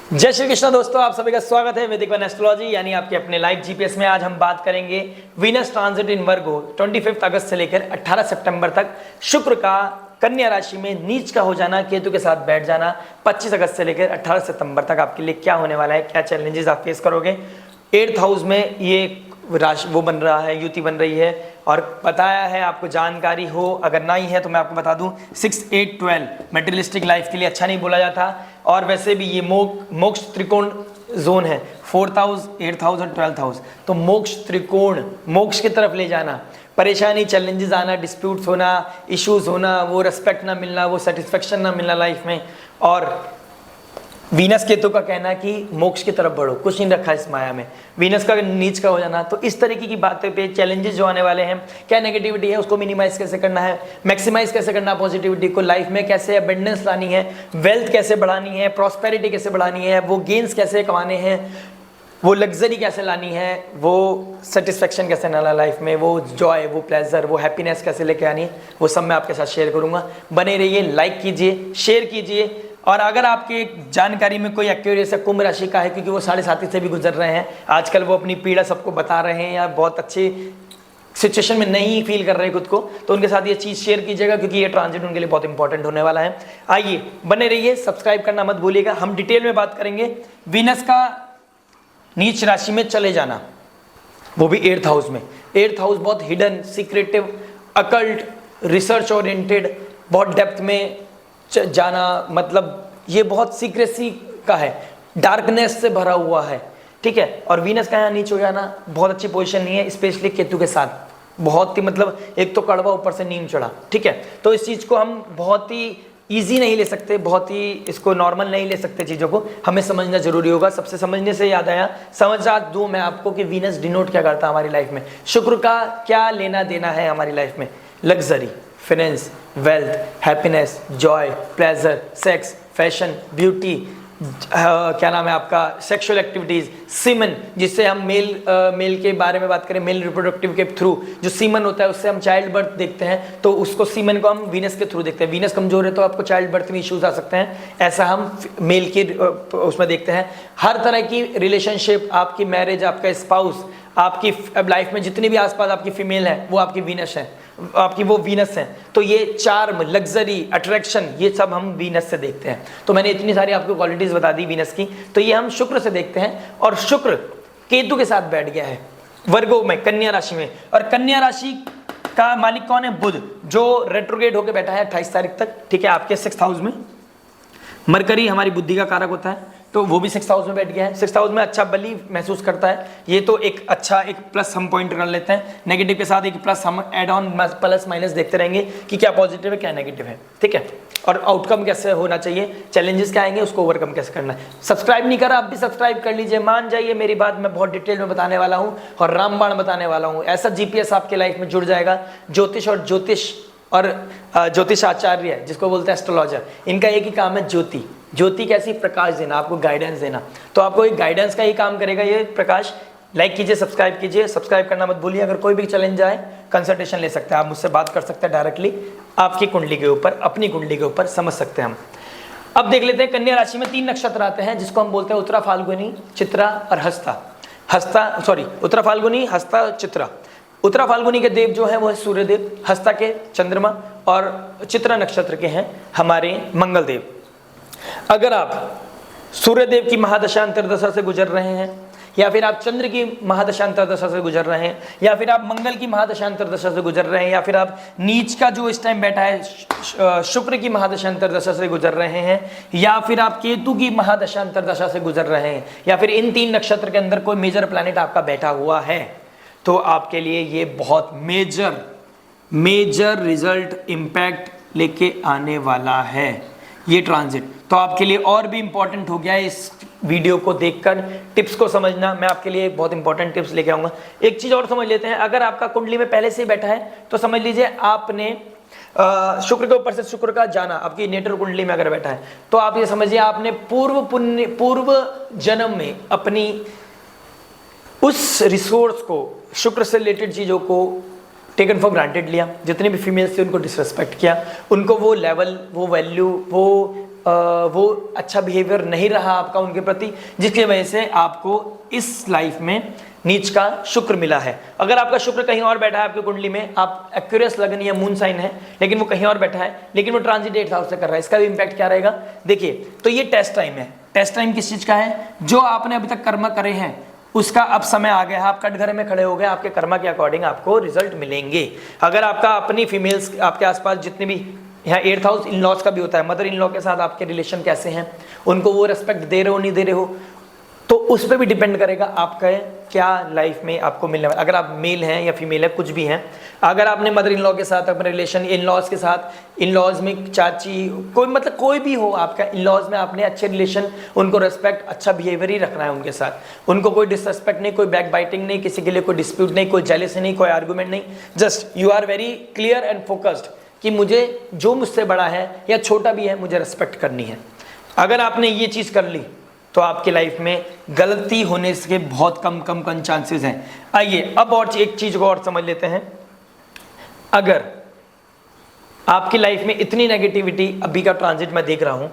जय श्री कृष्ण दोस्तों, आप सभी का स्वागत है वैदिक वन एस्ट्रोलॉजी यानी आपके अपने लाइव जीपीएस में। आज हम बात करेंगे वीनस ट्रांजिट इन वर्गो 25 अगस्त से लेकर 18 सितंबर तक शुक्र का कन्या राशि में नीच का हो जाना, केतु के साथ बैठ जाना 25 अगस्त से लेकर 18 सितंबर तक आपके लिए क्या होने वाला है, क्या चैलेंजेस आप फेस करोगे। 8th हाउस में ये राशि वो बन रहा है, युति बन रही है और बताया है आपको जानकारी हो, अगर नहीं है तो मैं आपको बता दूं 6, 8, 12 मटेरियलिस्टिक लाइफ के लिए अच्छा नहीं बोला जाता। और वैसे भी ये मोक्ष त्रिकोण जोन है, 4th हाउस, 8th हाउस और 12th हाउस, तो मोक्ष त्रिकोण मोक्ष की तरफ ले जाना, परेशानी चैलेंजेस आना, डिस्प्यूट्स होना, इश्यूज होना, वो रेस्पेक्ट ना मिलना, वो सेटिस्फेक्शन ना मिलना लाइफ में। और वीनस केतु का कहना कि मोक्ष की तरफ बढ़ो, कुछ नहीं रखा इस माया में, वीनस का नीच का हो जाना। तो इस तरीके की बातें पे चैलेंजेस जो आने वाले हैं, क्या नेगेटिविटी है उसको मिनिमाइज कैसे करना है, मैक्सिमाइज कैसे करना है पॉजिटिविटी को, लाइफ में कैसे अबेंडेंस लानी है, वेल्थ कैसे बढ़ानी है, प्रॉस्पेरिटी कैसे बढ़ानी है, वो गेन्स कैसे कमाने हैं, वो लग्जरी कैसे लानी है, वो सेटिस्फेक्शन कैसे लाना लाइफ में, वो जॉय, वो प्लेजर, वो हैप्पीनेस कैसे लेके आनी है, वो सब मैं आपके साथ शेयर करूंगा। बने रहिए, लाइक कीजिए, शेयर कीजिए। और अगर आपके जानकारी में कोई एक्यूरेस है कुंभ राशि का है, क्योंकि वो 7.5 से भी गुजर रहे हैं आजकल, वो अपनी पीड़ा सबको बता रहे हैं या बहुत अच्छी सिचुएशन में नहीं फील कर रहे खुद को, तो उनके साथ ये चीज़ शेयर कीजिएगा क्योंकि ये ट्रांजिट उनके लिए बहुत इंपॉर्टेंट होने वाला है। आइए बने रहिए, सब्सक्राइब करना मत भूलिएगा। हम डिटेल में बात करेंगे वीनस का नीच राशि में चले जाना, वो भी 8th हाउस में। 8th हाउस बहुत hidden, secretive, occult, research oriented, बहुत डेप्थ में जाना, मतलब ये बहुत सीक्रेसी का है, डार्कनेस से भरा हुआ है, ठीक है। और वीनस का यहाँ नीच हो जाना बहुत अच्छी पोजीशन नहीं है, स्पेशली केतु के साथ बहुत ही, मतलब एक तो कड़वा ऊपर से नीम चढ़ा, ठीक है। तो इस चीज़ को हम बहुत ही ईजी नहीं ले सकते, बहुत ही इसको नॉर्मल नहीं ले सकते, चीज़ों को हमें समझना जरूरी होगा। सबसे समझने से याद आया, समझा दूँ मैं आपको कि वीनस डिनोट क्या करता है हमारी लाइफ में, शुक्र का क्या लेना देना है हमारी लाइफ में, luxury, finance, wealth, happiness, Joy, pleasure, sex, fashion, beauty, क्या नाम है आपका, सेक्सुअल एक्टिविटीज़, सीमन, जिससे हम मेल के बारे में बात करें, मेल रिप्रोडक्टिव के थ्रू जो सीमन होता है उससे हम चाइल्ड बर्थ देखते हैं, तो उसको सीमन को हम वीनस के थ्रू देखते हैं। वीनस कमजोर है तो आपको चाइल्ड बर्थ में इश्यूज आ सकते हैं, ऐसा हम मेल के उसमें देखते हैं। हर तरह की रिलेशनशिप, आपकी मैरिज, आपका स्पाउस, आपकी लाइफ में जितनी भी आसपास आपकी फीमेल है वो आपकी वीनस है, आपकी वो वीनस है। तो ये चार्म, लग्जरी, अट्रैक्शन, ये सब हम वीनस से देखते हैं। तो मैंने इतनी सारी आपको क्वालिटीज बता दी वीनस की, तो ये हम शुक्र से देखते हैं। और शुक्र केतु के साथ बैठ गया है वर्गो में, कन्या राशि में, और कन्या राशि का मालिक कौन है, बुध, जो रेट्रोग्रेड होकर बैठा है 28 तारीख तक, ठीक है, आपके 6th हाउस में। मरकरी हमारी बुद्धि का कारक होता है, तो वो भी 6th हाउस में बैठ गया है। 6th हाउस में अच्छा बली महसूस करता है, ये तो एक अच्छा एक प्लस हम पॉइंट कर लेते हैं। नेगेटिव के साथ एक प्लस हम ऐड ऑन प्लस माइनस देखते रहेंगे कि क्या पॉजिटिव है क्या नेगेटिव है, ठीक है। और आउटकम कैसे होना चाहिए, चैलेंजेस क्या आएंगे, उसको ओवरकम कैसे करना है। सब्सक्राइब नहीं करा, आप भी सब्सक्राइब कर लीजिए, मान जाइए मेरी बात, मैं बहुत डिटेल में बताने वाला हूँ और रामबाण बताने वाला हूँ। ऐसा जीपीएस आपके लाइफ में जुड़ जाएगा। ज्योतिष और ज्योतिष आचार्य जिसको बोलते हैं एस्ट्रोलॉजर, इनका एक ही काम है ज्योति। ज्योति कैसी, प्रकाश देना, आपको गाइडेंस देना। तो आपको एक गाइडेंस का ही काम करेगा ये प्रकाश। लाइक कीजिए, सब्सक्राइब कीजिए, सब्सक्राइब करना मत भूलिए। अगर कोई भी चैलेंज आए, कंसल्टेशन ले सकते हैं, आप मुझसे बात कर सकते हैं डायरेक्टली, आपकी कुंडली के ऊपर, अपनी कुंडली के ऊपर समझ सकते हैं हम। अब देख लेते हैं कन्या राशि में 3 नक्षत्र आते हैं जिसको हम बोलते हैं उत्तरा, फाल्गुनी, चित्रा और उत्तरा, फाल्गुनी, हस्ता, चित्रा। उत्तरा फाल्गुनी के देव जो है वो है सूर्यदेव, हस्ता के चंद्रमा और चित्रा नक्षत्र के हैं हमारे मंगल देव। अगर आप सूर्यदेव की महादशा अंतर्दशा से गुजर रहे हैं, या फिर आप चंद्र की महादशा अंतर्दशा से गुजर रहे हैं, या फिर आप मंगल की महादशा अंतर्दशा से गुजर रहे हैं, या फिर आप नीच का जो इस टाइम बैठा है शुक्र की महादशा अंतर्दशा से गुजर रहे हैं, या फिर आप केतु की महादशा अंतर्दशा से गुजर रहे हैं, या फिर इन 3 नक्षत्र के अंदर कोई मेजर प्लैनेट आपका बैठा हुआ है, तो आपके लिए ये बहुत मेजर रिजल्ट इम्पैक्ट लेके आने वाला है ये ट्रांजिट। तो आपके लिए और भी इंपॉर्टेंट हो गया है इस वीडियो को देखकर, टिप्स को समझना। मैं आपके लिए बहुत इंपॉर्टेंट टिप्स लेके आऊंगा। एक चीज और समझ लेते हैं, अगर आपका कुंडली में पहले से ही बैठा है तो समझ लीजिए आपने शुक्र के ऊपर से शुक्र का जाना आपकी नेटर कुंडली में अगर बैठा है, तो आप ये समझिए आपने पूर्व जन्म में अपनी उस रिसोर्स को, शुक्र से रिलेटेड चीज़ों को टेकन फॉर ग्रांटेड लिया, जितने भी फीमेल्स थे उनको डिसरेस्पेक्ट किया, उनको वो लेवल, वो वैल्यू, वो वो अच्छा बिहेवियर नहीं रहा आपका उनके प्रति, जिसकी वजह से आपको इस लाइफ में नीच का शुक्र मिला है। अगर आपका शुक्र कहीं और बैठा है आपकी कुंडली में, आप एक्यूरियस लगन या मून साइन है लेकिन वो कहीं और बैठा है, लेकिन वो ट्रांजिट 8th हाउस से कर रहा है, इसका भी इंपैक्ट क्या रहेगा देखिए। तो ये टेस्ट टाइम है। टेस्ट टाइम किस चीज का है? जो आपने अभी तक कर्म करे हैं उसका अब समय आ गया है, आप कटघरे में खड़े हो गए, आपके कर्मा के अकॉर्डिंग आपको रिजल्ट मिलेंगे। अगर आपका अपनी फीमेल्स आपके आसपास जितने भी, यहाँ 8th हाउस इन लॉज का भी होता है, मदर इन लॉ के साथ आपके रिलेशन कैसे हैं, उनको वो रिस्पेक्ट दे रहे हो नहीं दे रहे हो, तो उस पर भी डिपेंड करेगा आपका क्या लाइफ में आपको मिलने वाला। अगर आप मेल हैं या फीमेल है कुछ भी हैं, अगर आपने मदर इन लॉ के साथ अपने रिलेशन, इन लॉज के साथ, इन लॉज में चाची, कोई मतलब कोई भी हो आपका, इन लॉज में आपने अच्छे रिलेशन, उनको रेस्पेक्ट, अच्छा बिहेवियर ही रखना है उनके साथ, उनको कोई डिसरेस्पेक्ट नहीं, कोई बैक बाइटिंग नहीं, किसी के लिए कोई डिस्प्यूट नहीं, कोई जेलसी नहीं, कोई आर्गूमेंट नहीं, just you are very clear and focused कि मुझे जो मुझसे बड़ा है या छोटा भी है मुझे रेस्पेक्ट करनी है। अगर आपने ये चीज़ कर ली तो आपकी लाइफ में गलती होने के बहुत कम चांसेस हैं। आइए अब और एक चीज को और समझ लेते हैं। अगर आपकी लाइफ में इतनी नेगेटिविटी अभी का ट्रांजिट मैं देख रहा हूं,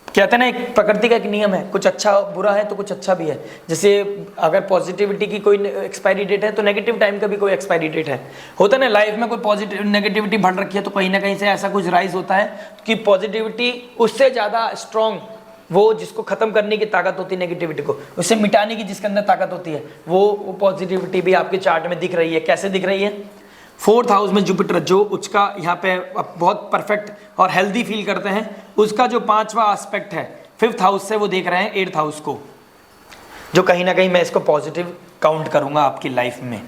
कहते हैं ना एक प्रकृति का एक नियम है, कुछ अच्छा बुरा है तो कुछ अच्छा भी है। जैसे अगर पॉजिटिविटी की कोई एक्सपायरी डेट है तो नेगेटिव टाइम का भी कोई एक्सपायरी डेट है। होता है ना लाइफ में कोई पॉजिटिव नेगेटिविटी बढ़ रखी है तो कहीं ना कहीं से ऐसा कुछ राइज होता है कि पॉजिटिविटी उससे ज़्यादा स्ट्रॉन्ग, वो जिसको खत्म करने की ताकत होती है नेगेटिविटी को, उससे मिटाने की जिसके अंदर ताकत होती है, वो पॉजिटिविटी भी आपके चार्ट में दिख रही है। कैसे दिख रही है? 4th हाउस में जुपिटर जो उसका यहाँ पे बहुत परफेक्ट और हेल्दी फील करते हैं, उसका जो 5वां एस्पेक्ट है 5th हाउस से वो देख रहे हैं 8th हाउस को, जो कहीं ना कहीं मैं इसको पॉजिटिव काउंट करूंगा आपकी लाइफ में।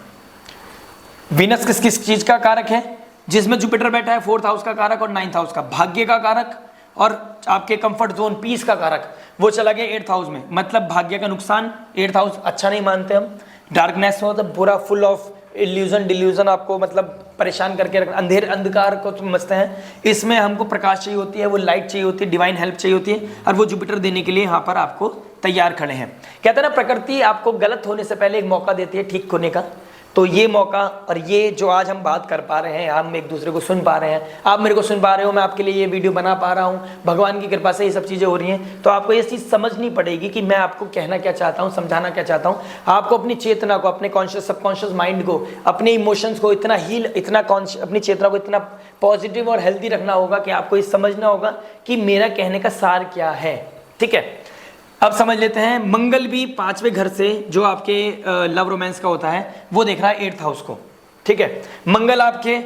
वीनस किस किस चीज का कारक है? जिसमें जुपिटर बैठा है 4th हाउस का कारक और 9th हाउस का, भाग्य का कारक और आपके कंफर्ट जोन पीस का कारक, वो चला गया 8th हाउस में। मतलब भाग्य का नुकसान, 8th हाउस अच्छा नहीं मानते हम, डार्कनेस हो तो बुरा, फुल ऑफ इल्यूजन डिल्यूजन, आपको मतलब परेशान करके रखना, अंधकार को समझते हैं, इसमें हमको प्रकाश चाहिए होती है, वो लाइट चाहिए होती है, डिवाइन हेल्प चाहिए होती है, और वो जुपिटर देने के लिए यहाँ पर आपको तैयार खड़े हैं। कहते हैं ना प्रकृति आपको गलत होने से पहले एक मौका देती है ठीक होने का। तो ये मौका और ये जो आज हम बात कर पा रहे हैं, हम एक दूसरे को सुन पा रहे हैं, आप मेरे को सुन पा रहे हो, मैं आपके लिए ये वीडियो बना पा रहा हूँ, भगवान की कृपा से ये सब चीज़ें हो रही हैं। तो आपको ये चीज़ समझनी पड़ेगी कि मैं आपको कहना क्या चाहता हूँ, समझाना क्या चाहता हूँ। आपको अपनी चेतना को, अपने कॉन्शियस सबकॉन्शियस माइंड को, अपने इमोशंस को इतना हील, इतना अपनी चेतना को इतना पॉजिटिव और हेल्दी रखना होगा कि आपको ये समझना होगा कि मेरा कहने का सार क्या है। ठीक है, अब समझ लेते हैं। मंगल भी 5वें घर से, जो आपके लव रोमांस का होता है, वो देख रहा है 8th हाउस को। ठीक है, मंगल आपके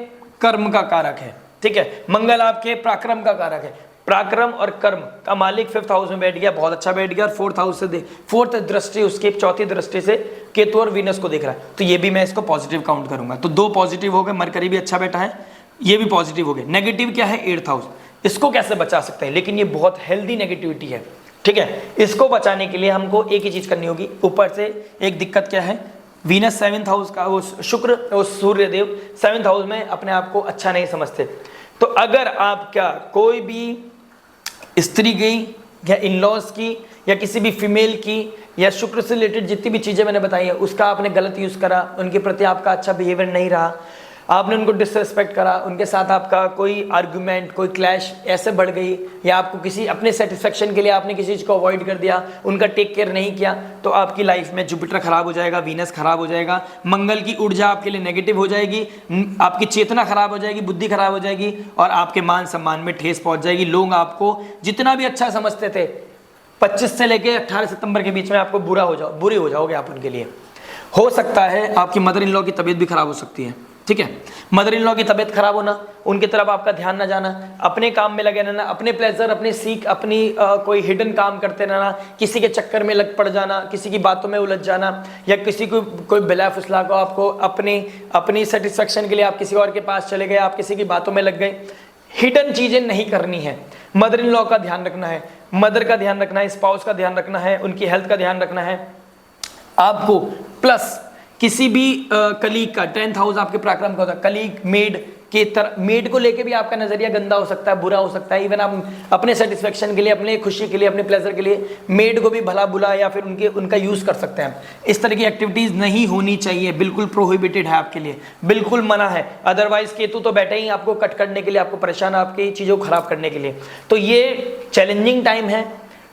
कर्म का कारक है। ठीक है, मंगल आपके पराक्रम का कारक है। पराक्रम और कर्म का मालिक 5th हाउस में बैठ गया, बहुत अच्छा बैठ गया, और 4th हाउस से 4th दृष्टि उसकी, 4थी दृष्टि से केतु और वीनस को देख रहा है। तो ये भी मैं इसको पॉजिटिव काउंट करूंगा। तो 2 पॉजिटिव हो गए, मरकरी भी अच्छा बैठा है, ये भी पॉजिटिव हो गए। नेगेटिव क्या है? 8th house. इसको कैसे बचा सकते हैं? लेकिन ये बहुत हेल्दी नेगेटिविटी है। ठीक है, इसको बचाने के लिए हमको एक ही चीज करनी होगी। ऊपर से एक दिक्कत क्या है, वीनस 7th हाउस का, वो शुक्र, वो सूर्य देव 7th हाउस में अपने आप को अच्छा नहीं समझते। तो अगर आपका कोई भी स्त्री की या इन लॉज की या किसी भी फीमेल की या शुक्र से रिलेटेड जितनी भी चीजें मैंने बताई है, उसका आपने गलत यूज करा, उनके प्रति आपका अच्छा बिहेवियर नहीं रहा, आपने उनको डिसरिस्पेक्ट करा, उनके साथ आपका कोई आर्गुमेंट, कोई क्लैश ऐसे बढ़ गई, या आपको किसी अपने सेटिस्फेक्शन के लिए आपने किसी चीज़ को अवॉइड कर दिया, उनका टेक केयर नहीं किया, तो आपकी लाइफ में जुपिटर खराब हो जाएगा, वीनस खराब हो जाएगा, मंगल की ऊर्जा आपके लिए नेगेटिव हो जाएगी, आपकी चेतना खराब हो जाएगी, बुद्धि खराब हो जाएगी, और आपके मान सम्मान में ठेस पहुंच जाएगी। लोग आपको जितना भी अच्छा समझते थे, 25 से लेकर 18 सितंबर के बीच में आपको बुरे हो जाओगे आप उनके लिए। हो सकता है आपकी मदर इन लॉ की तबीयत भी खराब हो सकती है। ठीक है, मदर इन लॉ की तबीयत खराब होना, उनकी तरफ आपका ध्यान ना जाना, अपने काम में लगे रहना, अपने प्लेजर, अपनी सीख, अपनी कोई हिडन काम करते रहना, किसी के चक्कर में लग पड़ जाना, किसी की बातों में उलझ जाना, या किसी को कोई बिला फुसला को आपको अपनी सेटिस्फेक्शन के लिए आप किसी और के पास चले गए, आप किसी की बातों में लग गए। हिडन चीजें नहीं करनी है। मदर इन लॉ का ध्यान रखना है, मदर का ध्यान रखना है, स्पाउस का ध्यान रखना है, उनकी हेल्थ का ध्यान रखना है आपको। प्लस किसी भी कलीग का, 10th हाउस आपके पराक्रम का होता है, कलीग, मेड, कि मेड को लेके भी आपका नजरिया गंदा हो सकता है, बुरा हो सकता है। इवन आप अपने सेटिस्फेक्शन के लिए, अपने खुशी के लिए, अपने प्लेजर के लिए मेड को भी भला बुला या फिर उनका यूज कर सकते हैं। इस तरह की एक्टिविटीज नहीं होनी चाहिए, बिल्कुल प्रोहिबिटेड है आपके लिए, बिल्कुल मना है। अदरवाइज केतु तो बैठे ही आपको कट करने के लिए, आपको परेशान, आपकी चीजों को खराब करने के लिए। तो ये चैलेंजिंग टाइम है,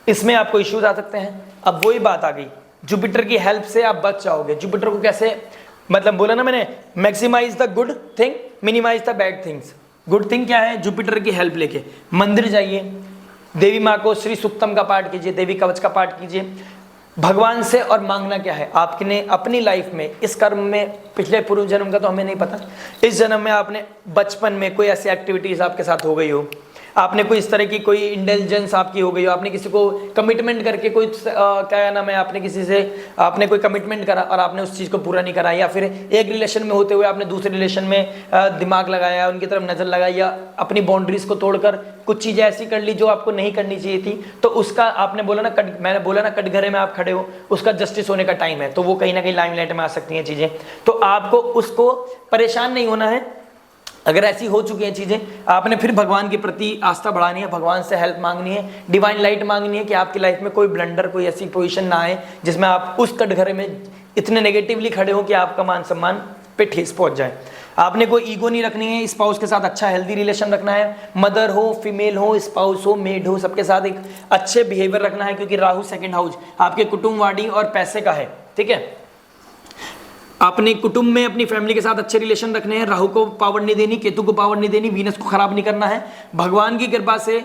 इसमें आपको इश्यूज आ सकते हैं। अब वही बात आ गई, जुपिटर की हेल्प से आप बच जाओगे। जुपिटर को कैसे, मतलब बोला ना मैंने, maximize the good thing, minimize the bad things. Good thing क्या है? जुपिटर की हेल्प लेके मंदिर जाइए, देवी माँ को श्री सूक्तम का पाठ कीजिए, देवी कवच का पाठ कीजिए भगवान से। और मांगना क्या है? आपने अपनी लाइफ में, इस कर्म में, पिछले पूर्व जन्म का तो हमें नहीं पता, इस जन्म में आपने बचपन में कोई ऐसी एक्टिविटीज आपके साथ हो गई हो, आपने कोई इस तरह की कोई इंटेलिजेंस आपकी हो गई हो, आपने किसी को कमिटमेंट करके कोई क्या नाम है, आपने किसी से आपने कोई कमिटमेंट करा और आपने उस चीज़ को पूरा नहीं करा, या फिर एक रिलेशन में होते हुए आपने दूसरे रिलेशन में दिमाग लगाया, उनकी तरफ नज़र लगाई, या अपनी बाउंड्रीज को तोड़कर कुछ चीज़ें ऐसी कर ली जो आपको नहीं करनी चाहिए थी, तो उसका आपने बोला ना, मैंने बोला ना, कटघरे में आप खड़े हो, उसका जस्टिस होने का टाइम है। तो वो कहीं ना कहीं लाइमलाइट में आ सकती हैं चीज़ें, तो आपको उसको परेशान नहीं होना है। अगर ऐसी हो चुकी हैं चीज़ें, आपने फिर भगवान के प्रति आस्था बढ़ानी है, भगवान से हेल्प मांगनी है, डिवाइन लाइट मांगनी है कि आपकी लाइफ में कोई ब्लंडर, कोई ऐसी पोजीशन ना आए जिसमें आप उस कटघरे में इतने नेगेटिवली खड़े हो कि आपका मान सम्मान पे ठेस पहुंच जाए। आपने कोई ईगो नहीं रखनी है, स्पाउस के साथ अच्छा हेल्दी रिलेशन रखना है, मदर हो, फीमेल हो, स्पाउस हो, मेड हो, सबके साथ एक अच्छे बिहेवियर रखना है, क्योंकि राहु सेकंड हाउस आपके कुटुंब, वाणी और पैसे का है। ठीक है, अपने कुटुंब में अपनी फैमिली के साथ अच्छे रिलेशन रखने हैं, राहु को पावर नहीं देनी, केतु को पावर नहीं देनी, वीनस को खराब नहीं करना है। भगवान की कृपा से,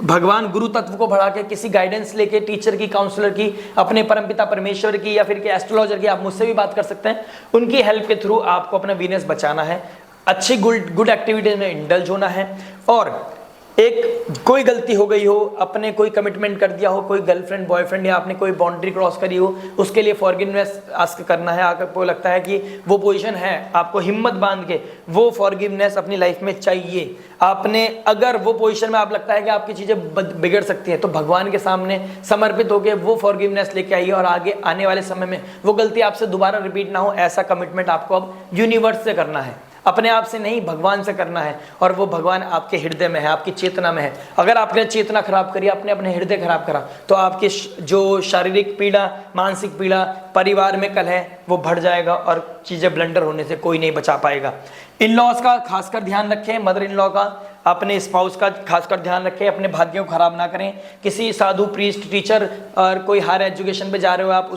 भगवान गुरु तत्व को बढ़ा के, किसी गाइडेंस लेके, टीचर की, काउंसलर की, अपने परमपिता परमेश्वर की, या फिर के एस्ट्रोलॉजर की, आप मुझसे भी बात कर सकते हैं, उनकी हेल्प के थ्रू आपको अपना वीनस बचाना है। अच्छी गुड एक्टिविटीज में इंडल्ज होना है। और एक कोई गलती हो गई हो, अपने कोई कमिटमेंट कर दिया हो, कोई गर्लफ्रेंड बॉयफ्रेंड, या आपने कोई बाउंड्री क्रॉस करी हो, उसके लिए फॉरगिवनेस आस्क करना है। आपको लगता है कि वो पोजीशन है, आपको हिम्मत बांध के वो फॉरगिवनेस अपनी लाइफ में चाहिए। आपने अगर वो पोजीशन में आप लगता है कि आपकी चीज़ें बिगड़ सकती हैं, तो भगवान के सामने समर्पित होकर वो फॉरगिवनेस लेके आइए, और आगे आने वाले समय में वो गलती आपसे दोबारा रिपीट ना हो, ऐसा कमिटमेंट आपको अब यूनिवर्स से करना है, अपने आप से नहीं, भगवान से करना है। और वो भगवान आपके हृदय में है, आपकी चेतना में है। अगर आपने चेतना खराब करी, आपने अपने हृदय खराब करा, तो आपकी जो शारीरिक पीड़ा, मानसिक पीड़ा, परिवार में कलह, वो बढ़ जाएगा और चीज़ें ब्लंडर होने से कोई नहीं बचा पाएगा। इन लॉज का खासकर ध्यान रखें, मदर इन लॉ का, अपने स्पाउस का खासकर ध्यान रखें, अपने भाग्य को खराब ना करें। किसी साधु, प्रीस्ट, टीचर और कोई हायर एजुकेशन पे जा रहे हो आप,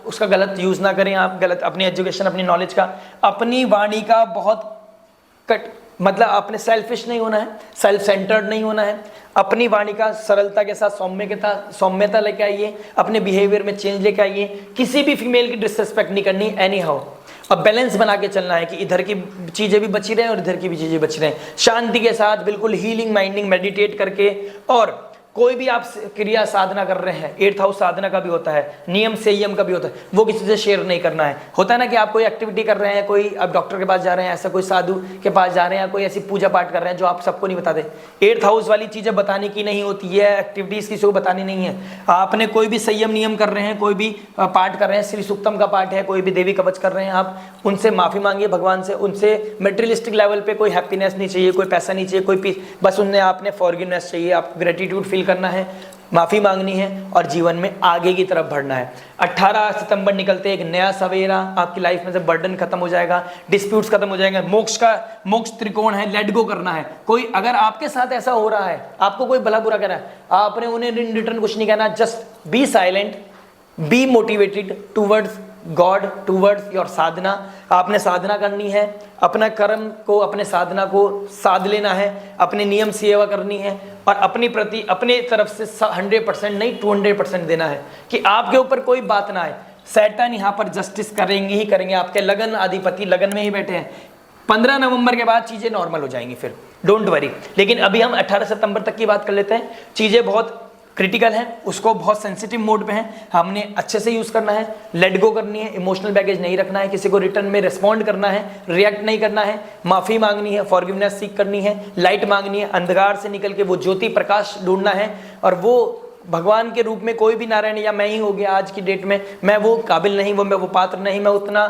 उसका गलत यूज़ ना करें। आप गलत अपनी एजुकेशन, अपनी नॉलेज का, अपनी वाणी का बहुत मतलब आपने सेल्फिश नहीं होना है, सेल्फ सेंटर्ड नहीं होना है। अपनी वाणी का सरलता के साथ सौम्यता लेके आइए, अपने बिहेवियर में चेंज लेके आइए। किसी भी फीमेल की डिसरिस्पेक्ट नहीं करनी एनी हाउ। अब बैलेंस बना के चलना है कि इधर की चीज़ें भी बची रहें और इधर की भी चीज़ें बची रहें, शांति के साथ, बिल्कुल हीलिंग माइंडिंग मेडिटेट करके। और कोई भी आप क्रिया साधना कर रहे हैं, 8th हाउस साधना का भी होता है, नियम संयम का भी होता है, वो किसी से शेयर नहीं करना है। होता है ना कि आप कोई एक्टिविटी कर रहे हैं, कोई आप डॉक्टर के पास जा रहे हैं, ऐसा कोई साधु के पास जा रहे हैं, कोई ऐसी पूजा पाठ कर रहे हैं जो आप सबको नहीं बताते। 8th हाउस वाली चीज़ें बताने की नहीं होती है, एक्टिविटीज़ किसी को बतानी नहीं है। आपने कोई भी संयम नियम कर रहे हैं, कोई भी पाठ कर रहे हैं, श्री सूक्तम का पाठ है, कोई भी देवी कवच कर रहे हैं, आप उनसे माफ़ी मांगिए भगवान से। उनसे मेटेरियलिस्टिक लेवल पे कोई हैप्पीनेस नहीं चाहिए, कोई पैसा नहीं चाहिए, कोई पीस, बस उन्हें आपने फॉरगिवनेस चाहिए, आप ग्रेटिट्यूड फील करना है, माफी मांगनी है और जीवन में आगे की तरफ बढ़ना है। 18 सितंबर निकलते एक नया सवेरा, आपकी लाइफ में से बर्डन खत्म हो जाएगा, डिस्प्यूट्स खत्म हो जाएंगे, मोक्ष त्रिकोण है, लेट गो करना है। कोई अगर आपके साथ ऐसा हो रहा है, आपको कोई भला बुरा कह रहा है, आपने उन्हें रिटर्न कुछ नहीं कहना, just be silent, be motivated towards God, towards your sadhana. आपने साधना करनी है, अपना कर्म को, अपने साधना को साध लेना है, अपने नियम सेवा करनी है और अपनी प्रति अपने तरफ से 100% नहीं 200% देना है कि आपके ऊपर कोई बात ना आए। सैटर्न यहाँ पर जस्टिस करेंगे ही करेंगे, आपके लगन अधिपति लगन में ही बैठे हैं। 15 नवंबर के बाद चीज़ें नॉर्मल हो जाएंगी, फिर डोंट वरी। लेकिन अभी हम 18 सितंबर तक की बात कर लेते हैं। चीज़ें बहुत क्रिटिकल है, उसको बहुत सेंसिटिव मोड पे है, हमने अच्छे से यूज़ करना है, लेट गो करनी है, इमोशनल बैगेज नहीं रखना है, किसी को रिटर्न में रिस्पॉन्ड करना है, रिएक्ट नहीं करना है, माफ़ी मांगनी है, फॉरगिवनेस सीख करनी है, लाइट मांगनी है, अंधकार से निकल के वो ज्योति प्रकाश ढूंढना है और वो भगवान के रूप में कोई भी नारायण या मैं ही हो गया आज की डेट में, मैं वो काबिल नहीं, मैं वो पात्र नहीं, मैं उतना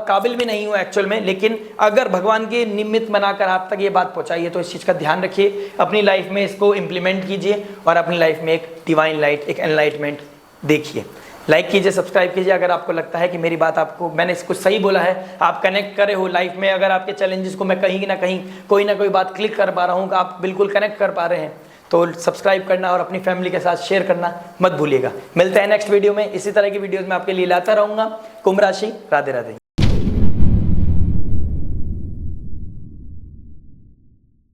काबिल भी नहीं हूँ एक्चुअल में। लेकिन अगर भगवान के निमित्त बनाकर आप तक ये बात पहुँचाई है तो इस चीज़ का ध्यान रखिए, अपनी लाइफ में इसको इम्प्लीमेंट कीजिए और अपनी लाइफ में एक डिवाइन लाइट, एक एनलाइटमेंट देखिए। लाइक कीजिए, सब्सक्राइब कीजिए अगर आपको लगता है कि मेरी बात आपको, मैंने कुछ सही बोला है, आप कनेक्ट करे हो लाइफ में। अगर आपके चैलेंजेस को मैं कहीं ना कहीं कोई ना कोई बात क्लिक कर पा रहा हूँ, आप बिल्कुल कनेक्ट कर पा रहे हैं, तो सब्सक्राइब करना और अपनी फैमिली के साथ शेयर करना मत भूलिएगा। मिलते हैं नेक्स्ट वीडियो में, इसी तरह की वीडियोस में आपके लिए लाता रहूँगा। कुंभ राशि, राधे राधे।